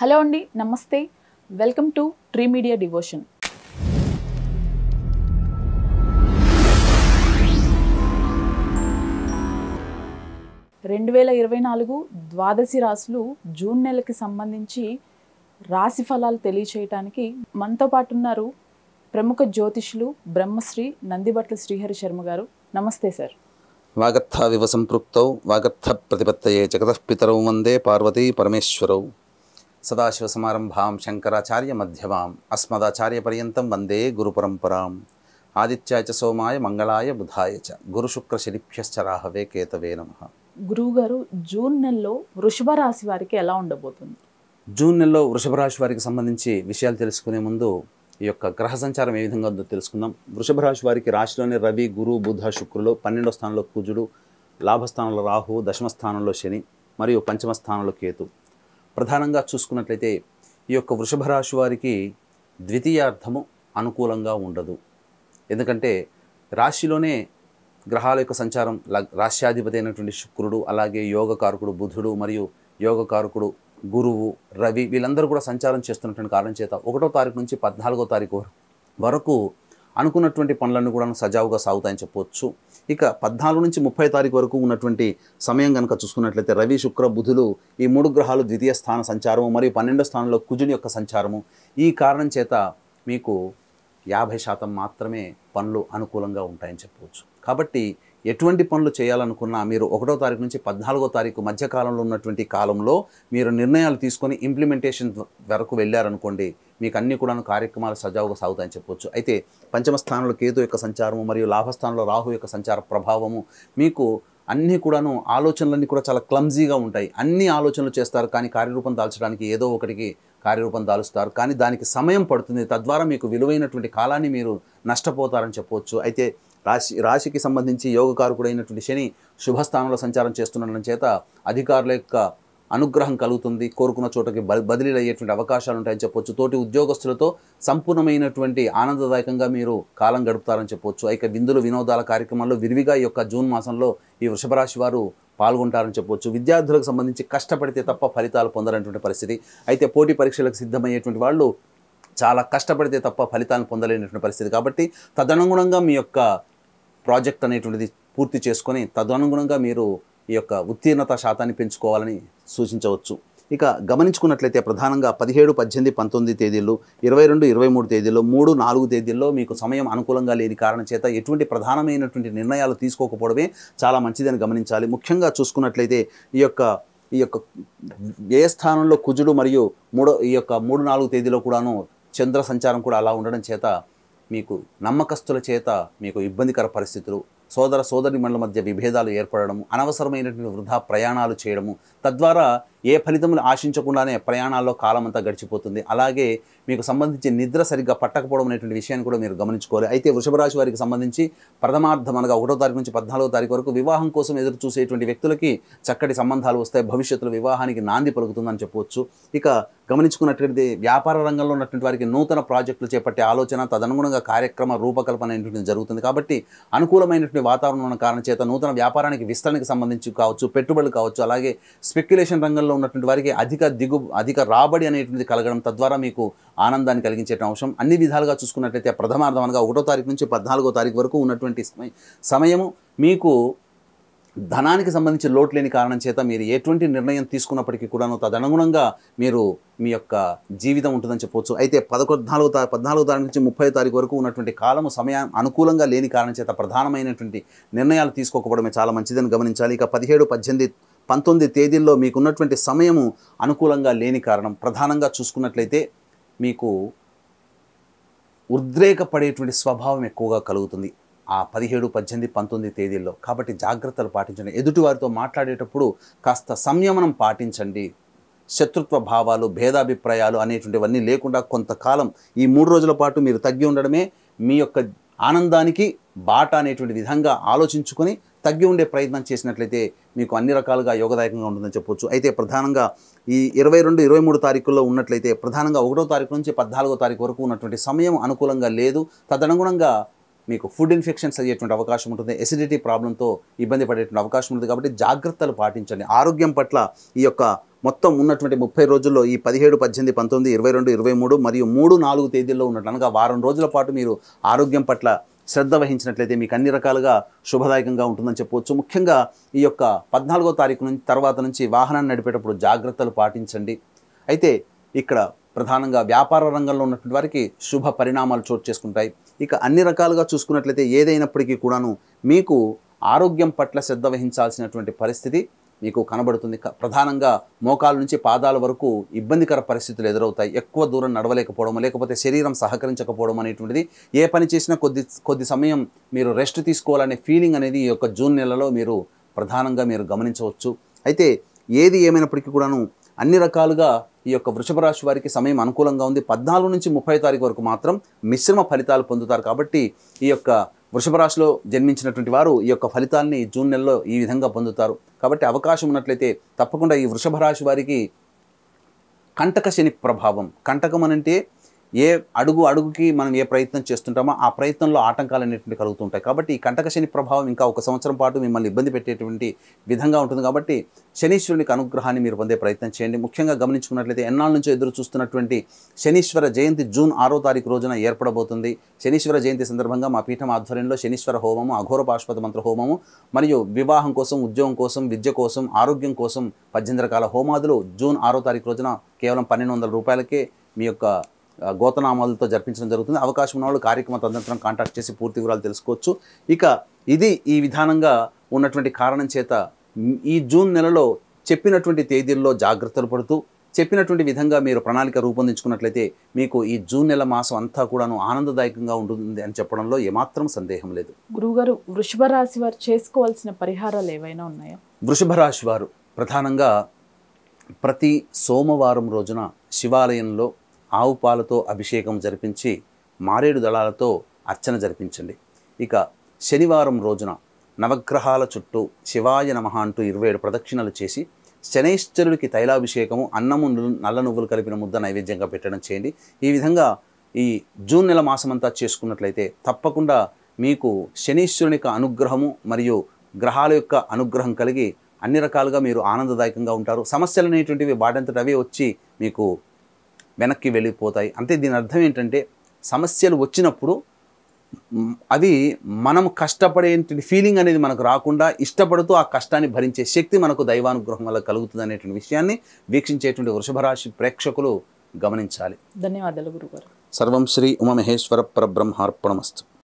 Hello అండి, నమస్తే. Welcome to tree media devotion. రెండు 2024 ద్వాదశి రాశులు జూన్ నెలకి సంబంధించి రాశి ఫలాలు తెలియచేయటానికి మనతో పాటు ఉన్నారు ప్రముఖ జ్యోతిష్యులు బ్రహ్మశ్రీ నందిబట్ల శ్రీహరి శర్మ గారు. నమస్తే సార్. వాగర్థ వివ సంపృక్తౌ వాగర్థ ప్రతిపత్తయే జగతః పితరౌ వందే పార్వతీ పరమేశ్వరౌ సదాశివసమారంభాం శంకరాచార్య మధ్యమాం అస్మదాచార్య పర్యంతం వందే గురుపరంపరాం ఆదిత్యాయ చ సోమాయ మంగళాయ బుధాయ చ గురుశుక్ర శనిభ్యశ్చ రాహవే కేతవే నమః. గురువుగారు, జూన్ నెలలో వృషభ రాశి వారికి ఎలా ఉండబోతుంది? జూన్ నెలలో వృషభ రాశి వారికి సంబంధించి విషయాలు తెలుసుకునే ముందు ఈ యొక్క గ్రహ సంచారం ఏ విధంగా ఉందో తెలుసుకుందాం. వృషభ రాశి వారికి రాశిలోని రవి, గురు, బుధ, శుక్రులు, 12వ స్థానంలో కుజుడు, లాభస్థానంలో రాహు, దశమ స్థానంలో శని మరియు పంచమ స్థానంలో కేతు. ప్రధానంగా చూసుకున్నట్లయితే ఈ యొక్క వృషభ రాశి వారికి ద్వితీయార్థము అనుకూలంగా ఉండదు. ఎందుకంటే రాశిలోనే గ్రహాల యొక్క సంచారం, రాశ్యాధిపతి అయినటువంటి శుక్రుడు, అలాగే యోగకారకుడు బుధుడు మరియు యోగకారకుడు గురువు, రవి వీళ్ళందరూ కూడా సంచారం చేస్తున్నటువంటి కారణం చేత 1వ తారీఖు నుంచి 14వ తారీఖు వరకు అనుకున్నటువంటి పనులన్నీ కూడా సజావుగా సాగుతాయని చెప్పవచ్చు. ఇక 14 నుంచి 30 తారీఖు వరకు ఉన్నటువంటి సమయం కనుక చూసుకున్నట్లయితే రవి, శుక్ర, బుధులు ఈ 3 గ్రహాలు ద్వితీయ స్థాన సంచారము మరియు 12వ స్థానంలో కుజుని యొక్క సంచారము. ఈ కారణం చేత మీకు 50% మాత్రమే పనులు అనుకూలంగా ఉంటాయని చెప్పవచ్చు. కాబట్టి ఎటువంటి పనులు చేయాలనుకున్నా మీరు 1వ తారీఖు నుంచి 14వ తారీఖు మధ్యకాలంలో ఉన్నటువంటి కాలంలో మీరు నిర్ణయాలు తీసుకొని ఇంప్లిమెంటేషన్ వరకు వెళ్ళారనుకోండి, మీకు అన్ని కూడా కార్యక్రమాలు సజావుగా సాగుతాయని చెప్పవచ్చు. అయితే పంచమ స్థానంలో కేతు యొక్క సంచారము మరియు లాభస్థానంలో రాహు యొక్క సంచార ప్రభావము మీకు అన్నీ కూడాను ఆలోచనలన్నీ కూడా చాలా క్లమ్జీగా ఉంటాయి. అన్ని ఆలోచనలు చేస్తారు కానీ కార్యరూపం దాల్చడానికి ఏదో ఒకటికి కార్యరూపం దాలుస్తారు, కానీ దానికి సమయం పడుతుంది. తద్వారా మీకు విలువైనటువంటి కాలాన్ని మీరు నష్టపోతారని చెప్పవచ్చు. అయితే రాశికి సంబంధించి యోగకారకుడైనటువంటి శని శుభస్థానంలో సంచారం చేస్తుండడం చేత అధికారుల యొక్క అనుగ్రహం కలుగుతుంది, కోరుకున్న చోటకి బదిలీలు అయ్యేటువంటి అవకాశాలు ఉంటాయని చెప్పొచ్చు. తోటి ఉద్యోగస్తులతో సంపూర్ణమైనటువంటి ఆనందదాయకంగా మీరు కాలం గడుపుతారని చెప్పొచ్చు. ఇక విందులు వినోదాల కార్యక్రమాల్లో విరివిగా ఈ యొక్క జూన్ మాసంలో ఈ వృషభ రాశి వారు పాల్గొంటారని చెప్పవచ్చు. విద్యార్థులకు సంబంధించి కష్టపడితే తప్ప ఫలితాలు పొందలేనటువంటి పరిస్థితి. అయితే పోటీ పరీక్షలకు సిద్ధమయ్యేటువంటి వాళ్ళు చాలా కష్టపడితే తప్ప ఫలితాలను పొందలేనటువంటి పరిస్థితి. కాబట్టి తదనుగుణంగా మీ యొక్క ప్రాజెక్ట్ అనేటువంటిది పూర్తి చేసుకొని తదనుగుణంగా మీరు ఈ యొక్క ఉత్తీర్ణత శాతాన్ని పెంచుకోవాలని సూచించవచ్చు. ఇక గమనించుకున్నట్లయితే ప్రధానంగా 17, 18, 19 తేదీలు, 22, 23 తేదీల్లో, 3, 4 తేదీల్లో మీకు సమయం అనుకూలంగా లేని కారణం చేత ఎటువంటి ప్రధానమైనటువంటి నిర్ణయాలు తీసుకోకపోవడమే చాలా మంచిదని గమనించాలి. ముఖ్యంగా చూసుకున్నట్లయితే ఈ యొక్క వ్యయ స్థానంలో కుజుడు మరియు ఈ యొక్క 3, 4 తేదీలో కూడాను చంద్ర సంచారం కూడా అలా ఉండడం చేత మీకు నమ్మకస్తుల చేత మీకు ఇబ్బందికర పరిస్థితులు, సోదరిమణుల మధ్య విభేదాలు ఏర్పడము, అనవసరమైనటువంటి వృధా ప్రయాణాలు చేయడము, తద్వారా ఏ ఫలితములు ఆశించకుండానే ప్రయాణాల్లో కాలం అంతా గడిచిపోతుంది. అలాగే మీకు సంబంధించి నిద్ర సరిగ్గా పట్టకపోవడం అనేటువంటి విషయాన్ని కూడా మీరు గమనించుకోవాలి. అయితే వృషభ రాశి వారికి సంబంధించి ప్రథమార్థం అనగా 1వ తారీఖు నుంచి 14వ తారీఖు వరకు వివాహం కోసం ఎదురు చూసేటువంటి వ్యక్తులకి చక్కటి సంబంధాలు వస్తాయి. భవిష్యత్తులో వివాహానికి నాంది పలుకుతుందని చెప్పవచ్చు. ఇక గమనించుకున్నట్లయితే వ్యాపార రంగంలో ఉన్నటువంటి వారికి నూతన ప్రాజెక్టులు చేపట్టే ఆలోచన, తదనుగుణంగా కార్యక్రమ రూపకల్పన అనేటువంటిది జరుగుతుంది. కాబట్టి అనుకూలమైనటువంటి వాతావరణం ఉన్న కారణం చేత నూతన వ్యాపారానికి విస్తరణకు సంబంధించి కావచ్చు, పెట్టుబడులు కావచ్చు, అలాగే స్పెక్యులేషన్ రంగంలో ఉన్నటువంటి వారికి అధిక రాబడి అనేటువంటిది కలగడం, తద్వారా మీకు ఆనందాన్ని కలిగించే అంశం. అన్ని విధాలుగా చూసుకున్నట్లయితే ప్రథమార్థం అనగా 1వ తారీఖు నుంచి 14వ తారీఖు వరకు ఉన్నటువంటి సమయము మీకు ధనానికి సంబంధించి లోటు లేని కారణం చేత మీరు ఎటువంటి నిర్ణయం తీసుకున్నప్పటికీ కూడాను తదనుగుణంగా మీరు మీ యొక్క జీవితం ఉంటుందని చెప్పవచ్చు. అయితే 14వ తారీఖు నుంచి 30వ తారీఖు వరకు ఉన్నటువంటి కాలము సమయం అనుకూలంగా లేని కారణం చేత ప్రధానమైనటువంటి నిర్ణయాలు తీసుకోకపోవడమే చాలా మంచిదని గమనించాలి. ఇక 17, 18, 19 తేదీల్లో మీకున్నటువంటి సమయము అనుకూలంగా లేని కారణం ప్రధానంగా చూసుకున్నట్లయితే మీకు ఉద్రేకపడేటువంటి స్వభావం ఎక్కువగా కలుగుతుంది ఆ 17, 18, 19 తేదీల్లో. కాబట్టి జాగ్రత్తలు పాటించండి. ఎదుటివారితో మాట్లాడేటప్పుడు కాస్త సంయమనం పాటించండి. శత్రుత్వ భావాలు, భేదాభిప్రాయాలు అనేటువంటివన్నీ లేకుండా కొంతకాలం ఈ 3 రోజుల పాటు మీరు తగ్గి ఉండడమే మీ యొక్క ఆనందానికి బాట అనేటువంటి విధంగా ఆలోచించుకొని తగ్గి ఉండే ప్రయత్నం చేసినట్లయితే మీకు అన్ని రకాలుగా యోగదాయకంగా ఉంటుందని చెప్పొచ్చు. అయితే ప్రధానంగా ఈ 22, 23 తారీఖుల్లో ఉన్నట్లయితే ప్రధానంగా 1వ తారీఖు నుంచి 14వ తారీఖు వరకు ఉన్నటువంటి సమయం అనుకూలంగా లేదు. తదనుగుణంగా మీకు ఫుడ్ ఇన్ఫెక్షన్స్ అయ్యేటువంటి అవకాశం ఉంటుంది, ఎసిడిటీ ప్రాబ్లంతో ఇబ్బంది పడేటువంటి అవకాశం ఉంటుంది. కాబట్టి జాగ్రత్తలు పాటించండి. ఆరోగ్యం పట్ల ఈ యొక్క మొత్తం ఉన్నటువంటి 30 రోజుల్లో ఈ 17, 18, 19, 22, 23 మరియు 3, 4 తేదీల్లో ఉన్నట్లు అనగా వారం రోజుల పాటు మీరు ఆరోగ్యం పట్ల శ్రద్ధ వహించినట్లయితే మీకు అన్ని రకాలుగా శుభదాయకంగా ఉంటుందని చెప్పవచ్చు. ముఖ్యంగా ఈ యొక్క 14వ తారీఖు నుంచి తర్వాత నుంచి వాహనాన్ని నడిపేటప్పుడు జాగ్రత్తలు పాటించండి. అయితే ఇక్కడ ప్రధానంగా వ్యాపార రంగంలో ఉన్నటువంటి వారికి శుభ పరిణామాలు చోటు చేసుకుంటాయి. ఇక అన్ని రకాలుగా చూసుకున్నట్లయితే ఏదైనప్పటికీ కూడాను మీకు ఆరోగ్యం పట్ల శ్రద్ధ వహించాల్సినటువంటి పరిస్థితి మీకు కనబడుతుంది. ప్రధానంగా మోకాల నుంచి పాదాల వరకు ఇబ్బందికర పరిస్థితులు ఎదురవుతాయి. ఎక్కువ దూరం నడవలేకపోవడం, లేకపోతే శరీరం సహకరించకపోవడం అనేటువంటిది, ఏ పని చేసినా కొద్ది సమయం మీరు రెస్ట్ తీసుకోవాలనే ఫీలింగ్ అనేది ఈ యొక్క జూన్ నెలలో మీరు ప్రధానంగా మీరు గమనించవచ్చు. అయితే ఏది ఏమైనప్పటికీ కూడాను అన్ని రకాలుగా ఈ యొక్క వృషభ రాశి వారికి సమయం అనుకూలంగా ఉంది. 14 నుంచి 30 తారీఖు వరకు మాత్రం మిశ్రమ ఫలితాలు పొందుతారు. కాబట్టి ఈ యొక్క వృషభ రాశిలో జన్మించినటువంటి వారు ఈ యొక్క ఫలితాన్ని జూన్ నెలలో ఈ విధంగా పొందుతారు. కాబట్టి అవకాశం ఉన్నట్లయితే తప్పకుండా ఈ వృషభ రాశి వారికి కంటక శని ప్రభావం, కంటకం అనంటే ఏ అడుగుకి మనం ఏ ప్రయత్నం చేస్తుంటామో ఆ ప్రయత్నంలో ఆటంకాలు అనేటువంటి కలుగుతుంటాయి. కాబట్టి ఈ కంటక శని ప్రభావం ఇంకా 1 సంవత్సరం పాటు మిమ్మల్ని ఇబ్బంది పెట్టేటువంటి విధంగా ఉంటుంది. కాబట్టి శనీశ్వరునికి అనుగ్రహాన్ని మీరు పొందే ప్రయత్నం చేయండి. ముఖ్యంగా గమనించుకున్నట్లయితే ఎన్నాళ్ళ నుంచో ఎదురు చూస్తున్నటువంటి శనీశ్వర జయంతి జూన్ 6వ తారీఖు రోజున ఏర్పడబోతుంది. శనీశ్వర జయంతి సందర్భంగా మా పీఠం ఆధ్వర్యంలో శనీశ్వర హోమము, అఘోర పాశుపత మంత్ర హోమము మరియు వివాహం కోసం, ఉద్యోగం కోసం, విద్య కోసం, ఆరోగ్యం కోసం 18 రకాల హోమాదులు జూన్ 6వ తారీఖు రోజున కేవలం 1200 రూపాయలకే మీ యొక్క గోతనామాలతో జరిపించడం జరుగుతుంది. అవకాశం ఉన్న వాళ్ళు కార్యక్రమ తదనంతరం కాంటాక్ట్ చేసి పూర్తి వివరాలు తెలుసుకోవచ్చు. ఇక ఇది ఈ విధానంగా ఉన్నటువంటి కారణం చేత ఈ జూన్ నెలలో చెప్పినటువంటి తేదీల్లో జాగ్రత్తలు పడుతూ చెప్పినటువంటి విధంగా మీరు ప్రణాళిక రూపొందించుకున్నట్లయితే మీకు ఈ జూన్ నెల మాసం అంతా కూడాను ఆనందదాయకంగా ఉంటుంది అని చెప్పడంలో ఏమాత్రం సందేహం లేదు. గురువుగారు, వృషభ రాశి వారు చేసుకోవాల్సిన పరిహారాలు ఏవైనా ఉన్నాయా? వృషభ రాశి వారు ప్రధానంగా ప్రతి సోమవారం రోజున శివాలయంలో ఆవు పాలతో అభిషేకం జరిపించి మారేడు దళాలతో అర్చన జరిపించండి. ఇక శనివారం రోజున నవగ్రహాల చుట్టూ శివాయ నమః అంటూ 27 ప్రదక్షిణలు చేసి శనైశ్చరుడికి తైలాభిషేకము, అన్నము, నల్ల నువ్వులు కలిపిన ముద్ద నైవేద్యంగా పెట్టడం చేయండి. ఈ విధంగా ఈ జూన్ నెల మాసమంతా చేసుకున్నట్లయితే తప్పకుండా మీకు శనీశ్వరునికి అనుగ్రహము మరియు గ్రహాల యొక్క అనుగ్రహం కలిగి అన్ని రకాలుగా మీరు ఆనందదాయకంగా ఉంటారు. సమస్యలు అనేటువంటివి వాటంతట అవే వచ్చి మీకు వెనక్కి వెళ్ళిపోతాయి. అంతే దీని అర్థం ఏంటంటే సమస్యలు వచ్చినప్పుడు అవి మనం కష్టపడే ఫీలింగ్ అనేది మనకు రాకుండా ఇష్టపడుతూ ఆ కష్టాన్ని భరించే శక్తి మనకు దైవానుగ్రహం వల్ల కలుగుతుంది అనేటువంటి విషయాన్ని వీక్షించేటువంటి వృషభ రాశి ప్రేక్షకులు గమనించాలి. ధన్యవాదాలు గురుగారు. సర్వం శ్రీ ఉమామహేశ్వర పరబ్రహ్మార్పణమస్తు.